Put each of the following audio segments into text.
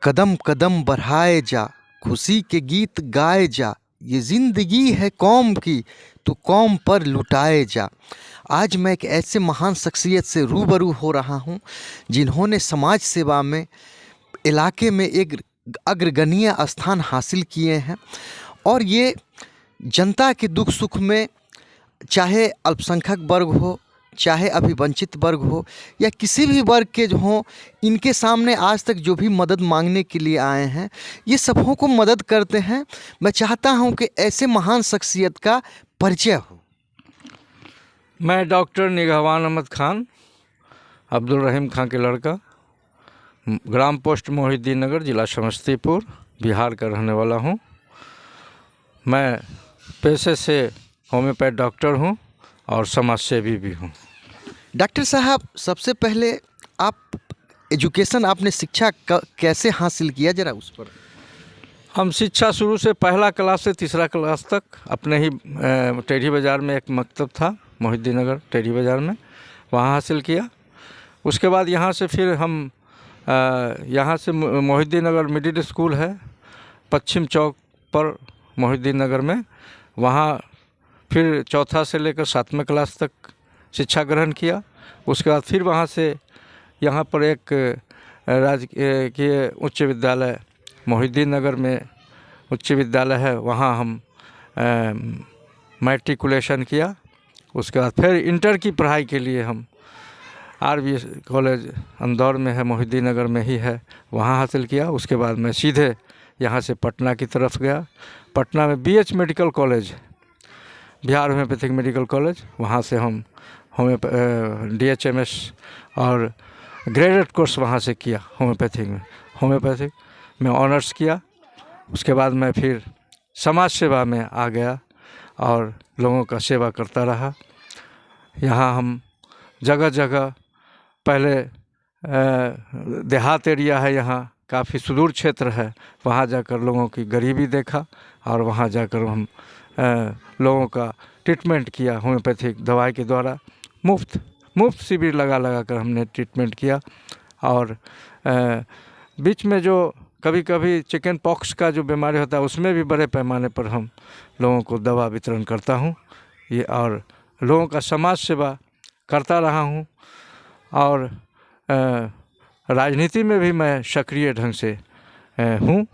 कदम कदम बढ़ाए जा, खुशी के गीत गाए जा, ये ज़िंदगी है कौम की, तो कौम पर लुटाए जा। आज मैं एक ऐसे महान शख्सियत से रूबरू हो रहा हूँ जिन्होंने समाज सेवा में इलाके में एक अग्रगण्य स्थान हासिल किए हैं और ये जनता के दुख सुख में, चाहे अल्पसंख्यक वर्ग हो, चाहे अभिवंचित वर्ग हो या किसी भी वर्ग के जो हों, इनके सामने आज तक जो भी मदद मांगने के लिए आए हैं, ये सबों को मदद करते हैं। मैं चाहता हूं कि ऐसे महान शख्सियत का परिचय हो। मैं डॉक्टर निगहवान अहमद खान, अब्दुल रहीम खान के लड़का, ग्राम पोस्ट मोहिद्दीन नगर, ज़िला समस्तीपुर, बिहार का रहने वाला हूं। मैं पेशे से होम्योपैथ डॉक्टर हूं और समाजसेवी भी हूं। डॉक्टर साहब, सबसे पहले आप एजुकेशन, आपने शिक्षा कैसे हासिल किया, ज़रा उस पर। हम शिक्षा शुरू से पहला क्लास से तीसरा क्लास तक अपने ही टेढ़ी बाज़ार में एक मकतब था, मोहिद्दीन नगर टेढ़ी बाज़ार में, वहाँ हासिल किया। उसके बाद यहाँ से फिर हम यहाँ से मोहिद्दीन नगर मिडिल स्कूल है, पश्चिम चौक पर मोहिद्दीन नगर में, वहाँ फिर चौथा से लेकर 7वें क्लास तक शिक्षा ग्रहण किया। उसके बाद फिर वहाँ से यहाँ पर एक राजकीय उच्च विद्यालय मोहिद्दीन नगर में उच्च विद्यालय है, वहाँ हम मैट्रिकुलेशन किया। उसके बाद फिर इंटर की पढ़ाई के लिए हम RBS कॉलेज इंदौर में है, मोहिद्दीन नगर में ही है, वहाँ हासिल किया। उसके बाद मैं सीधे यहाँ से पटना की तरफ गया। पटना में BH medical college, Bihar homeopathic medical college, वहाँ से हम DHMS और ग्रेजुएट कोर्स वहाँ से किया। होम्योपैथिक में ऑनर्स किया। उसके बाद मैं फिर समाज सेवा में आ गया और लोगों का सेवा करता रहा। यहाँ हम जगह जगह, पहले देहात एरिया है, यहाँ काफ़ी सुदूर क्षेत्र है, वहाँ जाकर लोगों की गरीबी देखा और वहाँ जाकर हम लोगों का ट्रीटमेंट किया। होम्योपैथिक दवाई के द्वारा मुफ्त शिविर लगा कर हमने ट्रीटमेंट किया। और बीच में जो कभी कभी चिकन पॉक्स का जो बीमारी होता है, उसमें भी बड़े पैमाने पर हम लोगों को दवा वितरण करता हूँ ये, और लोगों का समाज सेवा करता रहा हूँ। और राजनीति में भी मैं सक्रिय ढंग से हूँ।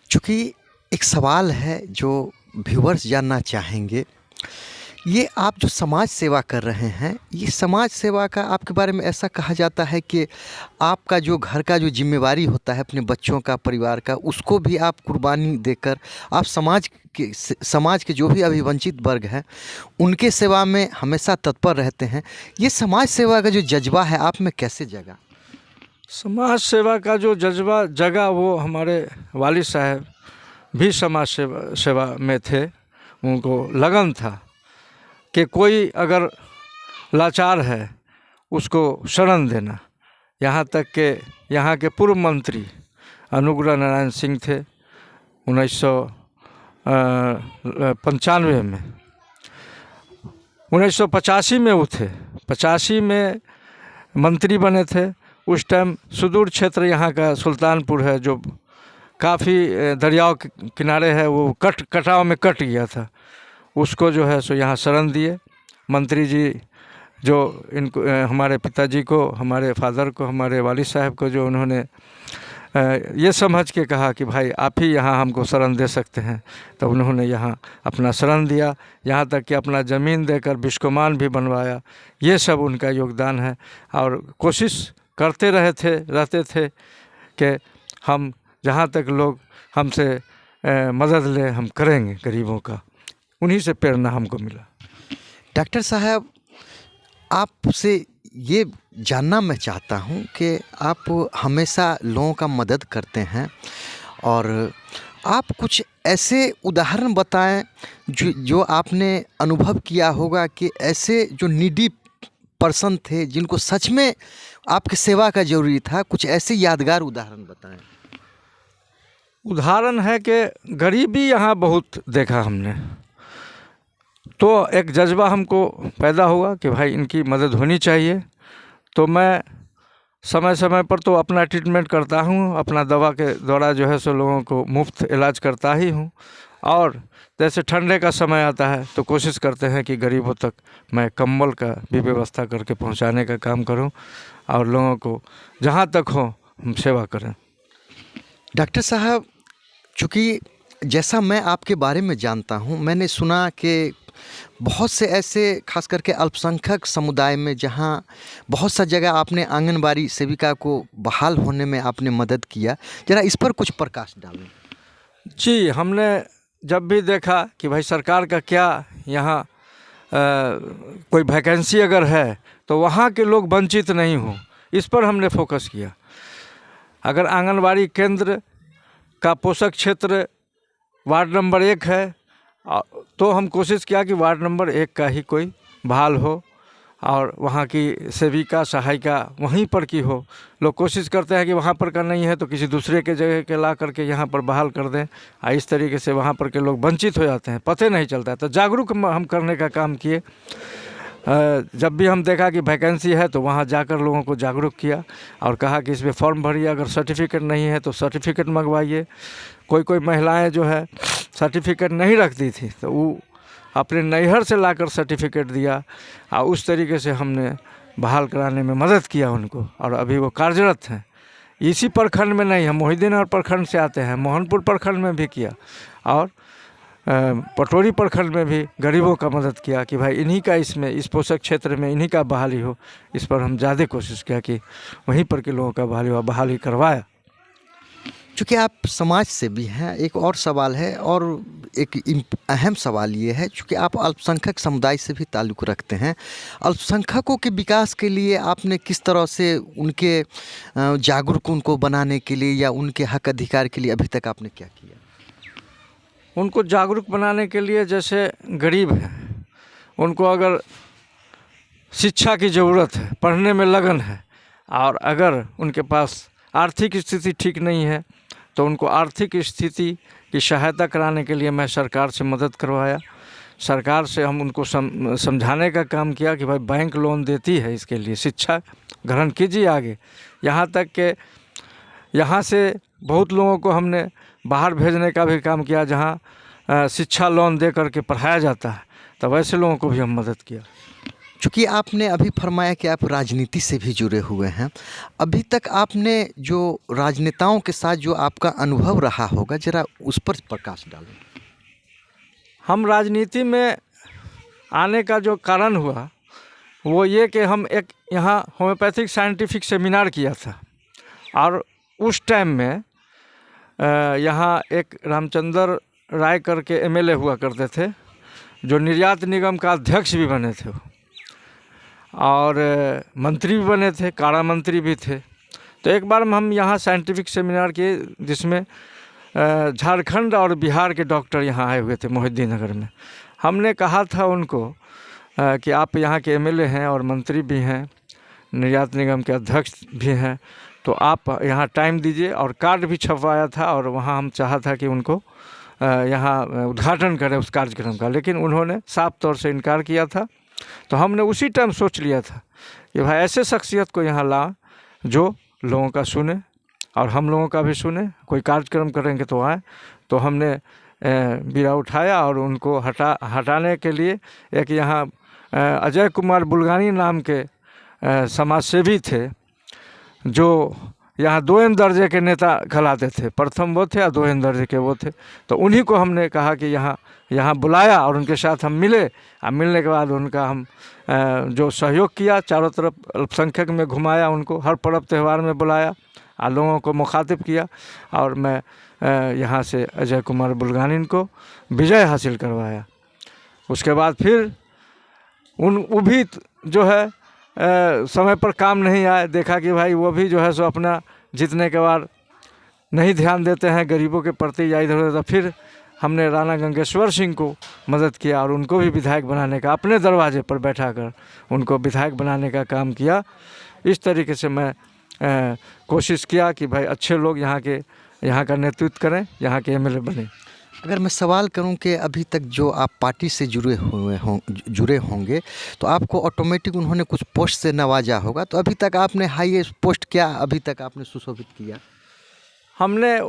चूँकि एक सवाल है जो व्यूअर्स जानना चाहेंगे, ये आप जो समाज सेवा कर रहे हैं, ये समाज सेवा का आपके बारे में ऐसा कहा जाता है कि आपका जो घर का जो जिम्मेवारी होता है अपने बच्चों का, परिवार का, उसको भी आप कुर्बानी देकर आप समाज के जो भी अभिवंचित वर्ग हैं उनके सेवा में हमेशा तत्पर रहते हैं। ये समाज सेवा का जो जज्बा है आप में कैसे जगा? समाज सेवा का जो जज्बा जगा, वो हमारे वालिद साहब भी समाज सेवा में थे। उनको लगन था कि कोई अगर लाचार है उसको शरण देना। यहाँ तक के यहाँ के पूर्व मंत्री अनुग्रह नारायण सिंह थे, 1995 में, 1985 में वो थे, 85 में मंत्री बने थे। उस टाइम सुदूर क्षेत्र यहाँ का सुल्तानपुर है, जो काफ़ी दरियाओं के किनारे है, वो कटाव में कट गया था। उसको जो है सो यहाँ शरण दिए मंत्री जी, जो इनको हमारे पिताजी को, हमारे फादर को, हमारे वालिद साहब को, जो उन्होंने ये समझ के कहा कि भाई आप ही यहाँ हमको शरण दे सकते हैं, तो उन्होंने यहाँ अपना शरण दिया। यहाँ तक कि अपना ज़मीन देकर बिस्कोमान भी बनवाया। ये सब उनका योगदान है। और कोशिश करते रहते थे कि हम जहाँ तक लोग हमसे मदद लें हम करेंगे गरीबों का। उन्हीं से प्रेरणा हमको मिला। डॉक्टर साहब, आपसे ये जानना मैं चाहता हूँ कि आप हमेशा लोगों का मदद करते हैं, और आप कुछ ऐसे उदाहरण बताएं जो आपने अनुभव किया होगा कि ऐसे जो नीडी पर्सन थे जिनको सच में आपकी सेवा का ज़रूरी था। कुछ ऐसे यादगार उदाहरण बताएं। उदाहरण है कि गरीबी यहाँ बहुत देखा हमने, तो एक जज्बा हमको पैदा हुआ कि भाई इनकी मदद होनी चाहिए। तो मैं समय समय पर तो अपना ट्रीटमेंट करता हूँ, अपना दवा के द्वारा जो है सो लोगों को मुफ्त इलाज करता ही हूँ। और जैसे ठंडे का समय आता है तो कोशिश करते हैं कि गरीबों तक मैं कंबल का भी व्यवस्था करके पहुंचाने का काम करूं और लोगों को जहां तक हो हम सेवा करें। डॉक्टर साहब, चूँकि जैसा मैं आपके बारे में जानता हूँ, मैंने सुना कि बहुत से ऐसे खास करके अल्पसंख्यक समुदाय में जहाँ बहुत सा जगह आपने आंगनबाड़ी सेविका को बहाल होने में आपने मदद किया, जरा इस पर कुछ प्रकाश डालें। जी, हमने जब भी देखा कि भाई सरकार का क्या यहाँ कोई वैकेंसी अगर है तो वहाँ के लोग वंचित नहीं हों, इस पर हमने फोकस किया। अगर आंगनबाड़ी केंद्र का पोषक क्षेत्र वार्ड नंबर 1 है तो हम कोशिश किया कि वार्ड नंबर 1 का ही कोई बहाल हो और वहाँ की सेविका सहायिका वहीं पर की हो। लोग कोशिश करते हैं कि वहाँ पर का नहीं है तो किसी दूसरे के जगह के ला करके यहाँ पर बहाल कर दें, और इस तरीके से वहाँ पर के लोग वंचित हो जाते हैं, पता नहीं चलता है। तो जागरूक हम करने का काम किए। जब भी हम देखा कि वैकेंसी है तो वहाँ जाकर लोगों को जागरूक किया और कहा कि इसमें फॉर्म भरिए, अगर सर्टिफिकेट नहीं है तो सर्टिफिकेट मंगवाइए। कोई महिलाएं जो है सर्टिफिकेट नहीं रखती थी तो वो अपने नैहर से लाकर सर्टिफिकेट दिया और उस तरीके से हमने बहाल कराने में मदद किया उनको, और अभी वो कार्यरत हैं। इसी प्रखंड में नहीं, हम मोहिद्दीन और प्रखंड से आते हैं, मोहनपुर प्रखंड में भी किया और पटोरी प्रखंड में भी गरीबों का मदद किया कि भाई इन्हीं का इसमें इस पोषक क्षेत्र में इन्हीं का बहाली हो। इस पर हम ज़्यादा कोशिश किया कि वहीं पर के लोगों का बहाली करवाया। चूँकि आप समाज से भी हैं, एक और सवाल है और एक अहम सवाल ये है, चूँकि आप अल्पसंख्यक समुदाय से भी ताल्लुक़ रखते हैं, अल्पसंख्यकों के विकास के लिए आपने किस तरह से उनके जागरूक उनको बनाने के लिए या उनके हक अधिकार के लिए अभी तक आपने क्या किया? उनको जागरूक बनाने के लिए, जैसे गरीब हैं उनको अगर शिक्षा की ज़रूरत है, पढ़ने में लगन है, और अगर उनके पास आर्थिक स्थिति ठीक नहीं है तो उनको आर्थिक स्थिति की सहायता कराने के लिए मैं सरकार से मदद करवाया। सरकार से हम उनको समझाने का काम किया कि भाई बैंक लोन देती है, इसके लिए शिक्षा ग्रहण कीजिए आगे। यहाँ तक कि यहाँ से बहुत लोगों को हमने बाहर भेजने का भी काम किया जहाँ शिक्षा लोन दे करके पढ़ाया जाता है, तो वैसे लोगों को भी हम मदद किया। चूँकि आपने अभी फरमाया कि आप राजनीति से भी जुड़े हुए हैं, अभी तक आपने जो राजनेताओं के साथ जो आपका अनुभव रहा होगा, ज़रा उस पर प्रकाश डालें। हम राजनीति में आने का जो कारण हुआ वो ये कि हम एक यहाँ होम्योपैथिक साइंटिफिक सेमिनार किया था, और उस टाइम में यहाँ एक रामचंद्र राय करके एमएलए हुआ करते थे, जो निर्यात निगम का अध्यक्ष भी बने थे और मंत्री भी बने थे, कारा मंत्री भी थे। तो एक बार हम यहाँ साइंटिफिक सेमिनार किए जिसमें झारखंड और बिहार के डॉक्टर यहाँ आए हुए थे मोहिद्दीन नगर में। हमने कहा था उनको कि आप यहाँ के एमएलए हैं और मंत्री भी हैं, निर्यात निगम के अध्यक्ष भी हैं, तो आप यहाँ टाइम दीजिए, और कार्ड भी छपवाया था और वहाँ हम चाहा था कि उनको यहाँ उद्घाटन करें उस कार्यक्रम का, लेकिन उन्होंने साफ तौर से इनकार किया था। तो हमने उसी टाइम सोच लिया था कि भाई ऐसे शख्सियत को यहाँ ला जो लोगों का सुने और हम लोगों का भी सुने, कोई कार्यक्रम करेंगे तो आए। तो हमने बीड़ा उठाया और उनको हटाने के लिए एक यहाँ अजय कुमार बुल्गानी नाम के समाज सेवी थे, जो यहाँ 2 दर्जे के नेता कहलाते थे, प्रथम वो थे और 2 दर्जे के वो थे। तो उन्हीं को हमने कहा कि यहाँ बुलाया और उनके साथ हम मिले, और मिलने के बाद उनका हम जो सहयोग किया, चारों तरफ अल्पसंख्यक में घुमाया, उनको हर पर्व त्यौहार में बुलाया और लोगों को मुखातिब किया, और मैं यहाँ से अजय कुमार बुल्गानी को विजय हासिल करवाया। उसके बाद फिर वो भी जो है समय पर काम नहीं आए, देखा कि भाई वो भी जो है सो अपना जीतने के बाद नहीं ध्यान देते हैं गरीबों के प्रति या इधर उधर। फिर हमने राणा गंगेश्वर सिंह को मदद किया और उनको भी विधायक बनाने का, अपने दरवाजे पर बैठाकर उनको विधायक बनाने का काम किया। इस तरीके से मैं कोशिश किया कि भाई अच्छे लोग यहाँ का नेतृत्व करें, यहाँ के एमएलए बने। अगर मैं सवाल करूं कि अभी तक जो आप पार्टी से जुड़े होंगे तो आपको ऑटोमेटिक उन्होंने कुछ पोस्ट से नवाजा होगा, तो अभी तक आपने हाईएस्ट पोस्ट क्या अभी तक आपने सुशोभित किया? हमने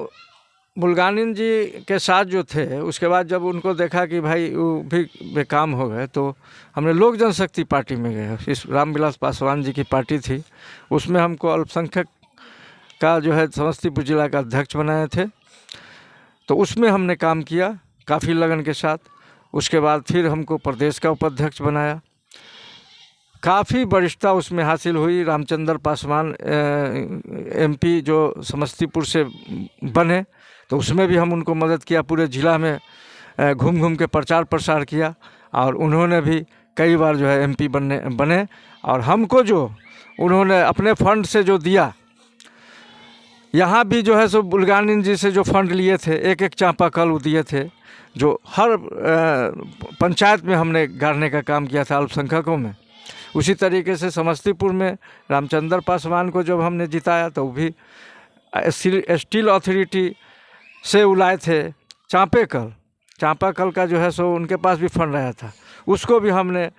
बुल्गानिन जी के साथ जो थे, उसके बाद जब उनको देखा कि भाई वो भी बेकाम हो गए, तो हमने लोक जनशक्ति पार्टी में गए। इस रामविलास पासवान जी की पार्टी थी, उसमें हमको अल्पसंख्यक का जो है समस्तीपुर जिला का अध्यक्ष बनाए थे, तो उसमें हमने काम किया काफ़ी लगन के साथ। उसके बाद फिर हमको प्रदेश का उपाध्यक्ष बनाया, काफ़ी वरिष्ठता उसमें हासिल हुई। रामचंद्र पासवान एमपी जो समस्तीपुर से बने, तो उसमें भी हम उनको मदद किया, पूरे ज़िला में घूम घूम के प्रचार प्रसार किया, और उन्होंने भी कई बार जो है एमपी बने। और हमको जो उन्होंने अपने फंड से जो दिया, यहाँ भी जो है सो बुल्गानिन जी से जो फंड लिए थे, एक एक चापाकल वो दिए थे, जो हर पंचायत में हमने गाड़ने का काम किया था अल्पसंख्यकों में। उसी तरीके से समस्तीपुर में रामचंद्र पासवान को जब हमने जिताया, तो वो भी स्टील अथॉरिटी से उलाए थे चापाकल का जो है सो उनके पास भी फंड आया था। उसको भी हमने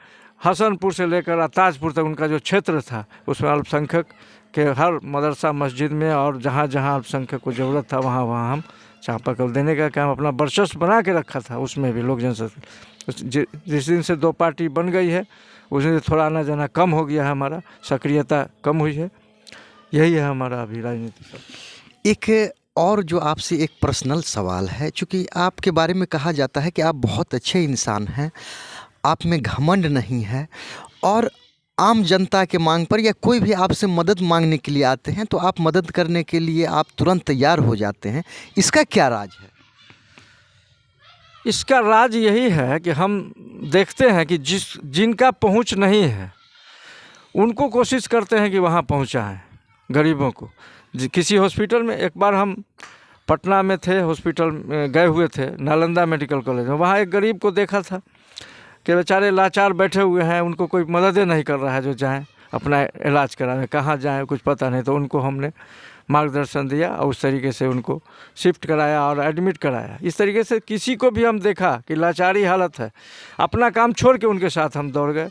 हसनपुर से लेकर ताजपुर तक उनका जो क्षेत्र था, उसमें अल्पसंख्यक के हर मदरसा मस्जिद में और जहाँ जहाँ अल्पसंख्यक को ज़रूरत था वहाँ वहाँ हम चापाकल देने का काम अपना वर्चस्व बना के रखा था। उसमें भी लोक जनशक्ति जिस दिन से दो पार्टी बन गई है, उस दिन से थोड़ा आना जाना कम हो गया है, हमारा सक्रियता कम हुई है। यही है हमारा अभी राजनीति। एक और जो आपसे एक पर्सनल सवाल है, चूँकि आपके बारे में कहा जाता है कि आप बहुत अच्छे इंसान हैं, आप में घमंड नहीं है, और आम जनता के मांग पर या कोई भी आपसे मदद मांगने के लिए आते हैं तो आप मदद करने के लिए आप तुरंत तैयार हो जाते हैं। इसका क्या राज है? इसका राज यही है कि हम देखते हैं कि जिनका पहुंच नहीं है उनको कोशिश करते हैं कि वहां पहुंचाएं गरीबों को। किसी हॉस्पिटल में एक बार हम पटना में थे, हॉस्पिटल में गए हुए थे, नालंदा मेडिकल कॉलेज में। वहाँ एक गरीब को देखा था कि बेचारे लाचार बैठे हुए हैं, उनको कोई मदद नहीं कर रहा है जो जाएं अपना इलाज कराने, कहाँ जाएं कुछ पता नहीं। तो उनको हमने मार्गदर्शन दिया और उस तरीके से उनको शिफ्ट कराया और एडमिट कराया। इस तरीके से किसी को भी हम देखा कि लाचारी हालत है, अपना काम छोड़ के उनके साथ हम दौड़ गए।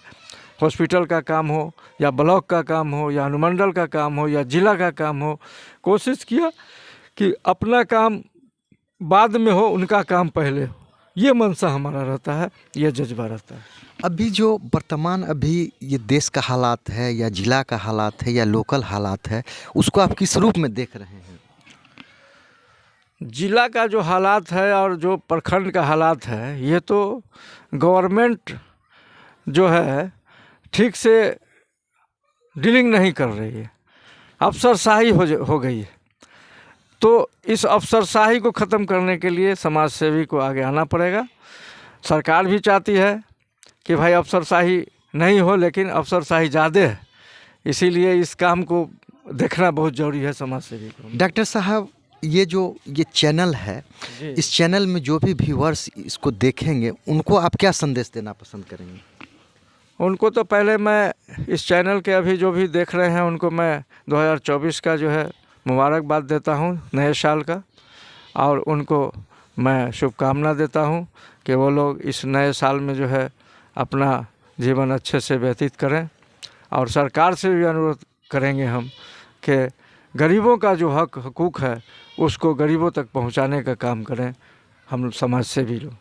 हॉस्पिटल का काम हो या ब्लॉक का काम हो या अनुमंडल का काम हो या जिला का काम हो, कोशिश किया कि अपना काम बाद में हो, उनका काम पहले हो। ये मनसा हमारा रहता है, ये जज्बा रहता है। अभी जो वर्तमान अभी ये देश का हालात है या जिला का हालात है या लोकल हालात है, उसको आप किस रूप में देख रहे हैं? जिला का जो हालात है और जो प्रखंड का हालात है, ये तो गवर्नमेंट जो है ठीक से डीलिंग नहीं कर रही है, अफसरशाही हो गई है। तो इस अफसरशाही को ख़त्म करने के लिए समाज सेवी को आगे आना पड़ेगा। सरकार भी चाहती है कि भाई अफसरशाही नहीं हो, लेकिन अफसरशाही ज़्यादा है, इसीलिए इस काम को देखना बहुत ज़रूरी है समाज सेवी को। डॉक्टर साहब, ये चैनल है, इस चैनल में जो भी व्यूअर्स इसको देखेंगे उनको आप क्या संदेश देना पसंद करेंगे? उनको तो पहले मैं इस चैनल के अभी जो भी देख रहे हैं उनको मैं 2024 का जो है मुबारकबाद देता हूं, नए साल का, और उनको मैं शुभकामना देता हूं कि वो लोग इस नए साल में जो है अपना जीवन अच्छे से व्यतीत करें। और सरकार से भी अनुरोध करेंगे हम कि गरीबों का जो हकूक़ है उसको गरीबों तक पहुंचाने का काम करें हम समाज सेवी लोग।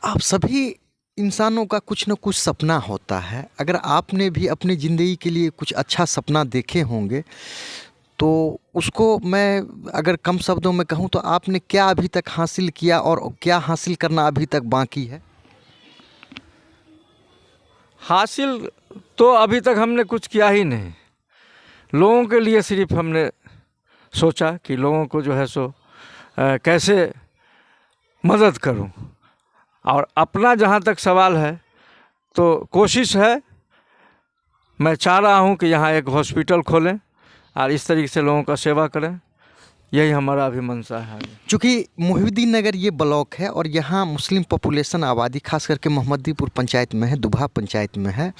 आप सभी इंसानों का कुछ न कुछ सपना होता है। अगर आपने भी अपनी ज़िंदगी के लिए कुछ अच्छा सपना देखे होंगे तो उसको मैं अगर कम शब्दों में कहूँ तो आपने क्या अभी तक हासिल किया और क्या हासिल करना अभी तक बाकी है? हासिल तो अभी तक हमने कुछ किया ही नहीं। लोगों के लिए सिर्फ हमने सोचा कि लोगों को जो है सो कैसे मदद करूं। और अपना जहां तक सवाल है तो कोशिश है, मैं चाह रहा हूं कि यहाँ एक हॉस्पिटल खोलें और इस तरीके से लोगों का सेवा करें यही हमारा अभिमंशा है। चूँकि मोहिउद्दीन नगर ये ब्लॉक है और यहाँ मुस्लिम पॉपुलेशन आबादी खास करके मोहम्मदीपुर पंचायत में है, दुभा पंचायत में है।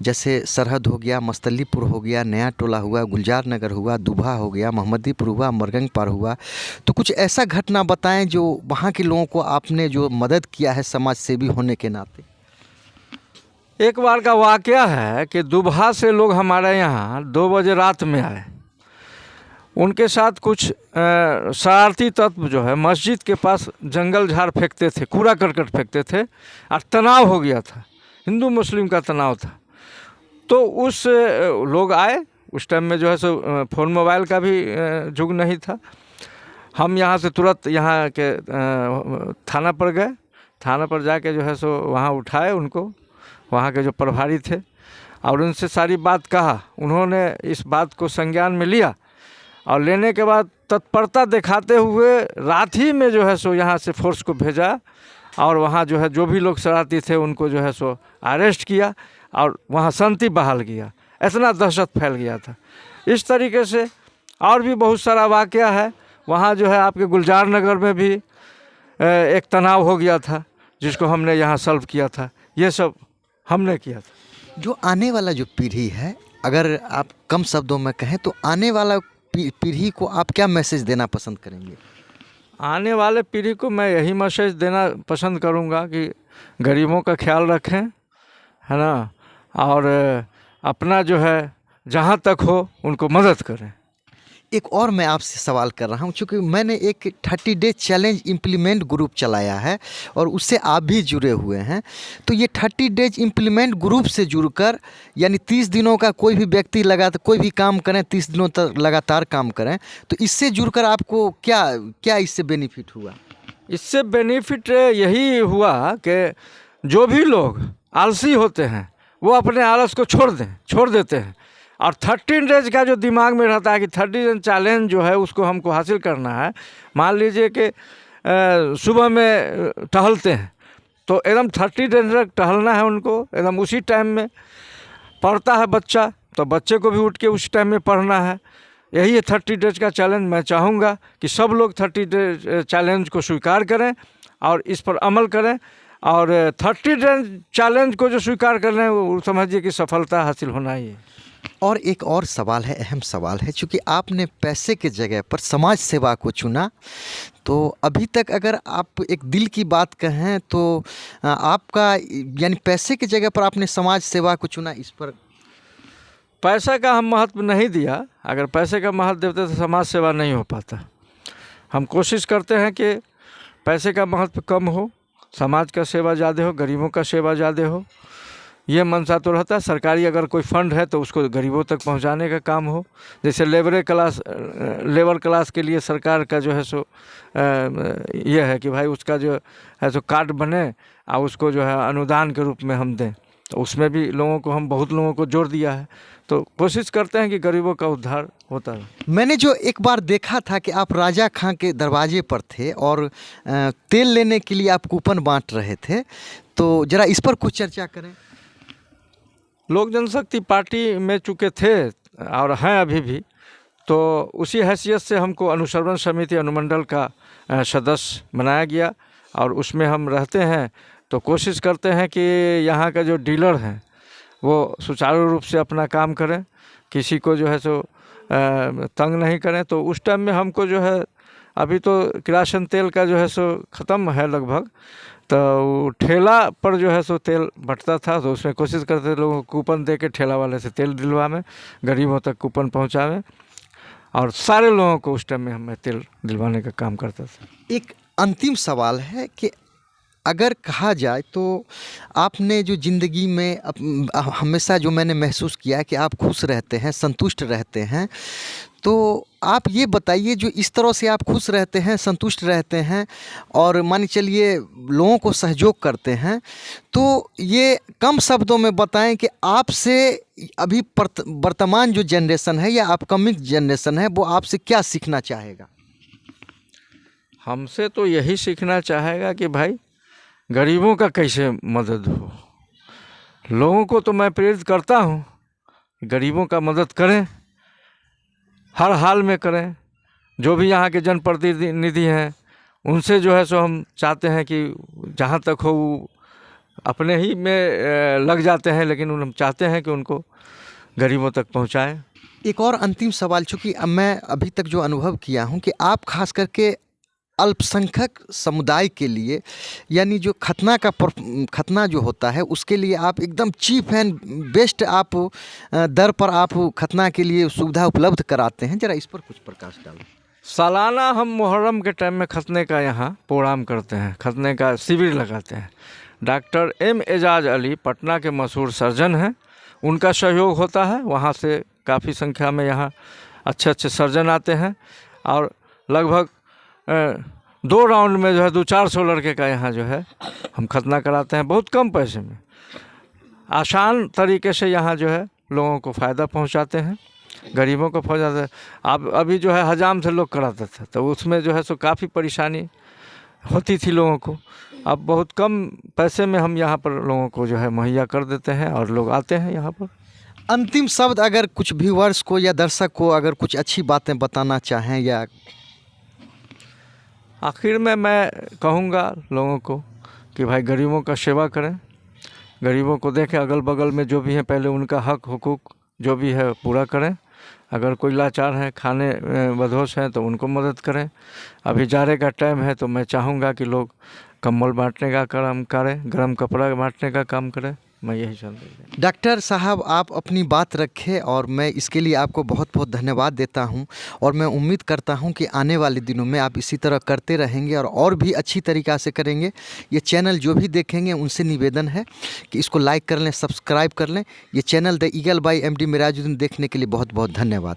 जैसे सरहद हो गया, मस्तलीपुर हो गया, नया टोला हुआ, गुलजार नगर हुआ, दुभा हो गया, मोहम्मदीपुर हुआ, मरगंग पार हुआ। तो कुछ ऐसा घटना बताएं जो वहाँ के लोगों को आपने जो मदद किया है समाज सेवी होने के नाते। एक बार का वाकया है कि दुबहा से लोग हमारे यहाँ 2 बजे रात में आए। उनके साथ कुछ शरारती तत्व जो है मस्जिद के पास जंगल झाड़ फेंकते थे, कूड़ा करकट फेंकते थे और तनाव हो गया था, हिंदू मुस्लिम का तनाव था। तो उस लोग आए, उस टाइम में जो है सो फ़ोन मोबाइल का भी युग नहीं था। हम यहाँ से तुरंत यहाँ के थाना पर गए, थाना पर जाके जो है सो वहाँ उठाए उनको, वहाँ के जो प्रभारी थे, और उनसे सारी बात कहा। उन्होंने इस बात को संज्ञान में लिया और लेने के बाद तत्परता दिखाते हुए रात ही में जो है सो यहाँ से फोर्स को भेजा और वहाँ जो है जो भी लोग शरारती थे उनको जो है सो अरेस्ट किया और वहाँ शांति बहाल किया। इतना दहशत फैल गया था। इस तरीके से और भी बहुत सारा वाकया है। वहाँ जो है आपके गुलजार नगर में भी एक तनाव हो गया था जिसको हमने यहाँ सॉल्व किया था। ये सब हमने किया था। जो आने वाला जो पीढ़ी है, अगर आप कम शब्दों में कहें तो आने वाला पीढ़ी को आप क्या मैसेज देना पसंद करेंगे? आने वाले पीढ़ी को मैं यही मैसेज देना पसंद करूंगा कि गरीबों का ख्याल रखें, है ना, और अपना जो है जहां तक हो उनको मदद करें। एक और मैं आपसे सवाल कर रहा हूं, चूँकि मैंने एक 30 डे चैलेंज इम्प्लीमेंट ग्रुप चलाया है और उससे आप भी जुड़े हुए हैं। तो ये 30 डेज इम्प्लीमेंट ग्रुप से जुड़कर, यानी 30 दिनों का कोई भी व्यक्ति कोई भी काम करें, 30 दिनों तक लगातार काम करें, तो इससे जुड़कर आपको क्या क्या इससे बेनिफिट हुआ? इससे बेनिफिट यही हुआ कि जो भी लोग आलसी होते हैं वो अपने आलस को छोड़ देते हैं। और 13 डेज का जो दिमाग में रहता है कि 30 डेज चैलेंज जो है उसको हमको हासिल करना है। मान लीजिए कि सुबह में टहलते हैं तो एकदम 30 डेज तक टहलना है उनको, एकदम उसी टाइम में पढ़ता है बच्चा तो बच्चे को भी उठ के उस टाइम में पढ़ना है। यही है 30 डेज का चैलेंज। मैं चाहूँगा कि सब लोग 30 डेज चैलेंज को स्वीकार करें और इस पर अमल करें, और 30 डेज चैलेंज को जो स्वीकार कर लें वो समझिए कि सफलता हासिल होना ही है। और एक और सवाल है, अहम सवाल है, चूँकि आपने पैसे के जगह पर समाज सेवा को चुना, तो अभी तक अगर आप एक दिल की बात कहें तो आपका यानी पैसे की जगह पर आपने समाज सेवा को चुना, इस पर? पैसा का हम महत्व नहीं दिया। अगर पैसे का महत्व देते तो समाज सेवा नहीं हो पाता। हम कोशिश करते हैं कि पैसे का महत्व कम हो, समाज का सेवा ज़्यादा हो, गरीबों का सेवा ज़्यादा हो। ये मनसा तो रहता है। सरकारी अगर कोई फंड है तो उसको गरीबों तक पहुंचाने का काम हो। जैसे लेबर क्लास के लिए सरकार का जो है सो ये है कि भाई उसका जो है सो कार्ड बने और उसको जो है अनुदान के रूप में हम दें, तो उसमें भी हम बहुत लोगों को जोड़ दिया है। तो कोशिश करते हैं कि गरीबों का उद्धार होता है। मैंने जो एक बार देखा था कि आप राजा खां के दरवाजे पर थे और तेल लेने के लिए आप कूपन बांट रहे थे, तो ज़रा इस पर कुछ चर्चा करें। लोक जनशक्ति पार्टी में चुके थे और हैं अभी भी, तो उसी हैसियत से हमको अनुसरण समिति अनुमंडल का सदस्य बनाया गया और उसमें हम रहते हैं। तो कोशिश करते हैं कि यहाँ का जो डीलर हैं वो सुचारू रूप से अपना काम करें, किसी को जो है सो तंग नहीं करें। तो उस टाइम में हमको जो है, अभी तो किरासन तेल का जो है सो ख़त्म है लगभग, तो ठेला पर जो है सो तेल बंटता था, तो उसमें कोशिश करते थे लोगों को कूपन दे के ठेला वाले से तेल दिलवाएं, गरीबों तक कूपन पहुंचावें, और सारे लोगों को उस टाइम में मैं तेल दिलवाने का काम करता था। एक अंतिम सवाल है कि अगर कहा जाए तो आपने जो ज़िंदगी में हमेशा जो मैंने महसूस किया है कि आप खुश रहते हैं, संतुष्ट रहते हैं, तो आप ये बताइए जो इस तरह से आप खुश रहते हैं, संतुष्ट रहते हैं और मान चलिए लोगों को सहयोग करते हैं, तो ये कम शब्दों में बताएं कि आपसे अभी वर्तमान जो जनरेशन है या अपकमिंग जनरेशन है वो आपसे क्या सीखना चाहेगा? हमसे तो यही सीखना चाहेगा कि भाई गरीबों का कैसे मदद हो। लोगों को तो मैं प्रेरित करता हूँ, गरीबों का मदद करें, हर हाल में करें। जो भी यहाँ के जनप्रतिनिधि हैं उनसे जो है सो हम चाहते हैं कि जहाँ तक हो वो अपने ही में लग जाते हैं, लेकिन हम चाहते हैं कि उनको गरीबों तक पहुँचाएँ। एक और अंतिम सवाल, चूँकि मैं अभी तक जो अनुभव किया हूँ कि आप खास करके अल्पसंख्यक समुदाय के लिए, यानी जो खतना जो होता है उसके लिए आप एकदम चीप एंड बेस्ट आप दर पर आप खतना के लिए सुविधा उपलब्ध कराते हैं। ज़रा इस पर कुछ प्रकाश डालें। सालाना हम मुहर्रम के टाइम में खतने का यहाँ प्रोग्राम करते हैं, खतने का शिविर लगाते हैं। डॉक्टर एम एजाज अली पटना के मशहूर सर्जन हैं, उनका सहयोग होता है। वहाँ से काफ़ी संख्या में यहाँ अच्छे अच्छे सर्जन आते हैं और लगभग 2 राउंड में जो है 200-400 लड़के का यहाँ जो है हम खतना कराते हैं, बहुत कम पैसे में, आसान तरीके से यहाँ जो है लोगों को फ़ायदा पहुँचाते हैं, गरीबों को पहुँचाते हैं। अब अभी जो है हजाम से लोग कराते थे तो उसमें जो है सो काफ़ी परेशानी होती थी लोगों को। अब बहुत कम पैसे में हम यहाँ पर लोगों को जो है मुहैया कर देते हैं और लोग आते हैं यहाँ पर। अंतिम शब्द, अगर कुछ व्यूअर्स को या दर्शक को अगर कुछ अच्छी बातें बताना चाहें, या आखिर में मैं कहूँगा लोगों को कि भाई गरीबों का सेवा करें, गरीबों को देखें, अगल बगल में जो भी है पहले उनका हक हुकूक जो भी है पूरा करें। अगर कोई लाचार हैं, खाने बदहोश हैं तो उनको मदद करें। अभी जाड़े का टाइम है तो मैं चाहूँगा कि लोग कंबल बांटने का काम करें, गर्म कपड़ा बांटने का काम करें। मैं यही संदेश दूँ। डॉक्टर साहब आप अपनी बात रखें और मैं इसके लिए आपको बहुत बहुत धन्यवाद देता हूं, और मैं उम्मीद करता हूं कि आने वाले दिनों में आप इसी तरह करते रहेंगे और भी अच्छी तरीक़ा से करेंगे। ये चैनल जो भी देखेंगे उनसे निवेदन है कि इसको लाइक कर लें, सब्सक्राइब कर लें। ये channel the eagle by MD Mirajuddin देखने के लिए बहुत बहुत धन्यवाद।